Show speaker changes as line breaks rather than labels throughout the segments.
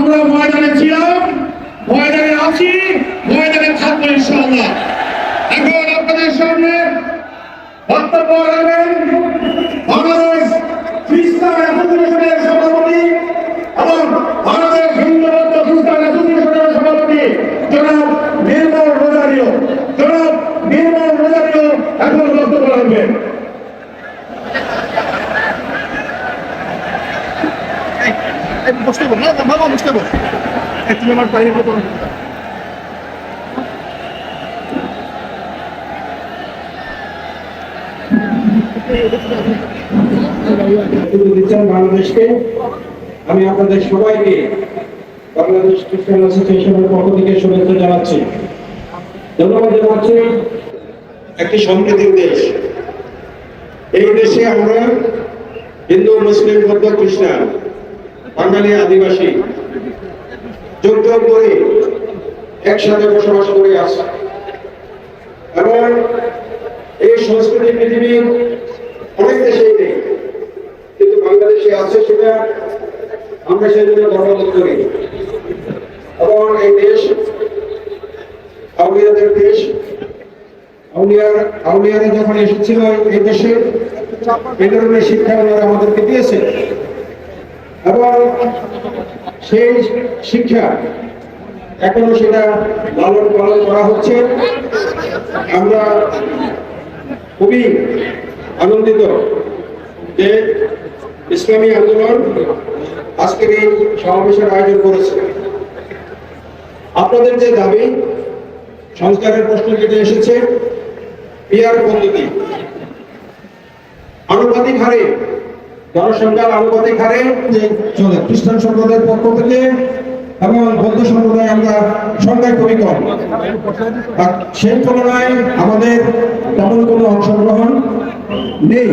আমরা ময়দানে ছিলাম, ময়দানে আছি, ময়দানে থাকবো ইনশাআল্লাহ। এখন আপনাদের সামনে বক্তব্য রাখবেন বাংলাদেশ খ্রিস্টান অ্যাসোসিয়েশনের সভাপতি এবং বাংলাদেশ হিন্দু বৌদ্ধ খ্রিস্টান অ্যাসোসিয়েশনের সভাপতি জনাব নির্মল রোজারিও। জনাব নির্মল রোজারিও এখন বক্তব্য রাখবেন।
বসতে বল, বাবা বসতে বল। তুমি আমার বাইরে বলো।
বাংলাদেশকে আমি আপনাদের সবাইকে বাংলাদেশ খ্রিস্টান অ্যাসোসিয়েশনের পক্ষ থেকে শুভেচ্ছা জানাচ্ছি, ধন্যবাদ জানাচ্ছি। একটি সমৃদ্ধির দেশ, এই দেশে আমরা হিন্দু, মুসলিম, বৌদ্ধ, খ্রিস্টান, বাঙালি, আদিবাসী যোগ যোগ করে একসাথে বসবাস করে আসি এবং এই সংস্কৃতি পৃথিবীর অনেক দেশেই নেই, কিন্তু বাংলাদেশে আছে, সেটা আমরা সেজন্য গর্ববোধ করি। এবং এই দেশ আউলিয়াদের দেশ, আউলিয়ারা যখন এসেছিল এই দেশে এই ধরনের শিক্ষা ওনারা আমাদেরকে দিয়েছে এবং সেই শিক্ষা এখনো সেটা লালন পালন করা হচ্ছে। আমরা খুবই আনন্দিত যে ইসলামী আন্দোলন আজকের এই সমাবেশের আয়োজন করেছে। আপনাদের যে দাবি, সংস্কারের প্রশ্ন যেটা এসেছে, পিয়ার পদ্ধতি আনুপাতিক হারে, জনসংখ্যার আনুপাতিক হারে চলে খ্রিস্টান সম্প্রদায়ের পক্ষ থেকে এবং বৌদ্ধ সম্প্রদায় আমরা সংখ্যায় খুবই কম, সেই তুলনায় আমাদের তেমন কোনো অংশগ্রহণ নেই।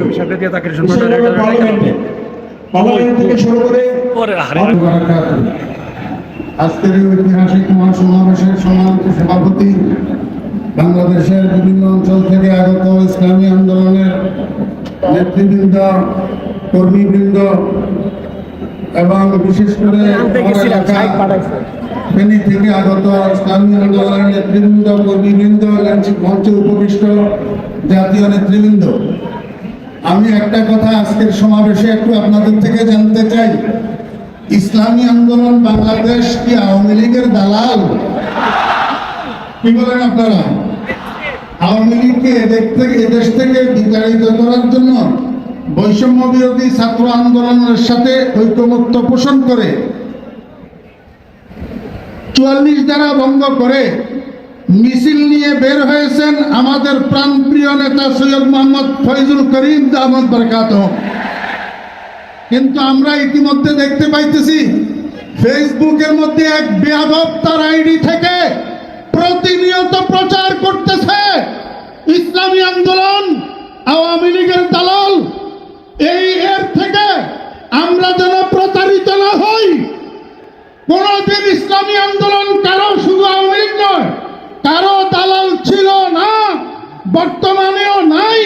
পার্লামেন্ট থেকে শুরু করে
আজকের এই ঐতিহাসিক মহাসমাবেশের সম্মানিত সভাপতি, বাংলাদেশের বিভিন্ন অঞ্চল থেকে আগত ইসলামী আন্দোলনের নেতৃবৃন্দ, কর্মীবৃন্দ এবং বিশেষ করে ফেনী থেকে আগত ইসলামী আন্দোলনের নেতৃবৃন্দ, কর্মীবৃন্দ, মঞ্চে উপবিষ্ট জাতীয় নেতৃবৃন্দ, আমি একটা কথা আজকের সমাবেশে একটু আপনাদের থেকে জানতে চাই। ইসলামী আন্দোলন বাংলাদেশ কি আওয়ামী লীগের দালাল? কি বলেন আপনারা? আওয়ামী লীগকে এদেশ থেকে বিতাড়িত করার জন্য বৈষম্য বিরোধী ছাত্র আন্দোলনের সাথে ঐকমত্য পোষণ করে ৪৪ ধারা ভঙ্গ করে মিছিল নিয়ে বের হয়েছেন আমাদের প্রাণপ্রিয় নেতা সৈয়দ মোহাম্মদ ফয়জুল করিম দামাত বরকাতুহু। কিন্তু আমরা ইতিমধ্যে দেখতে পাইতেছি ফেসবুকের মধ্যে এক বেয়াদব তার আইডি থেকে প্রতিনিয়ত প্রচার করতেছে ইসলামী আন্দোলন আওয়ামী লীগের দালাল। এর থেকে আমরা যেন প্রতারিত না হই। কোনদিন ইসলামী আন্দোলন কারো, শুধু আওয়ামী লীগ নয়, কারো দালাল ছিল না, বর্তমানেও নাই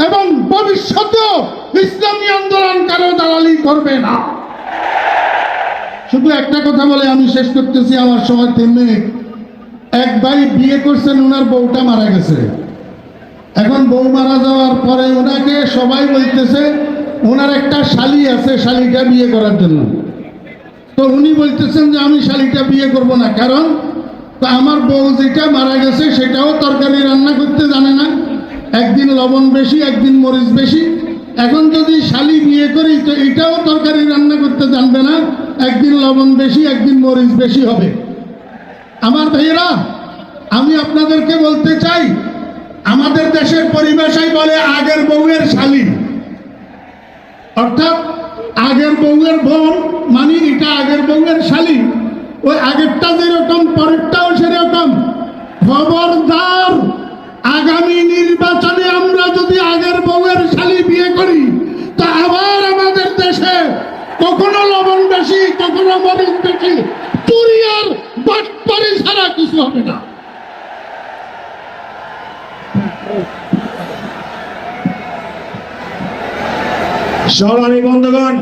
এবং ভবিষ্যতেও ইসলামী আন্দোলন কারো দালালি করবে না। শুধু একটা কথা বলে আমি শেষ করতেছি, আমার সময় 3 মিনিট। এক ভাই বিয়ে করছেন, ওনার বউটা মারা গেছে। এখন বউ মারা যাওয়ার পরে ওনাকে সবাই বলতেছে ওনার একটা শালি আছে, শালিটা বিয়ে করার জন্য। তো উনি বলতেছেন যে আমি শালিটা বিয়ে করব না, কারণ আমার বউ যেটা মারা গেছে সেটাও তরকারি রান্না করতে জানে না, একদিন লবণ বেশি, একদিন মরিচ বেশি। এখন যদি শালি বিয়ে করি তো এটাও তরকারি রান্না করতে জানবে না, একদিন লবণ বেশি, একদিন মরিচ বেশি হবে। আমার ভাইয়েরা, আমি আপনাদেরকে বলতে চাই, আমাদের দেশের পরিভাষায় বলে আগের বউয়ের শালি, অর্থাৎ আগের বউয়ের বোন, মানে এটা আগের বউয়ের শালি। ওই আগেরটা যেরকম পরেরটাও সেরকম। খবরদার, আগামী নির্বাচনে আমরা যদি আগের বউয়ের শালি বিয়ে করি তা আবার আমাদের দেশে কখনো লবণ বেশি, কখনো মরিচ বেশি, চুরি আর বাটপারি ছাড়া কিছু হবে না।
সম্মানিত বন্ধুগণ,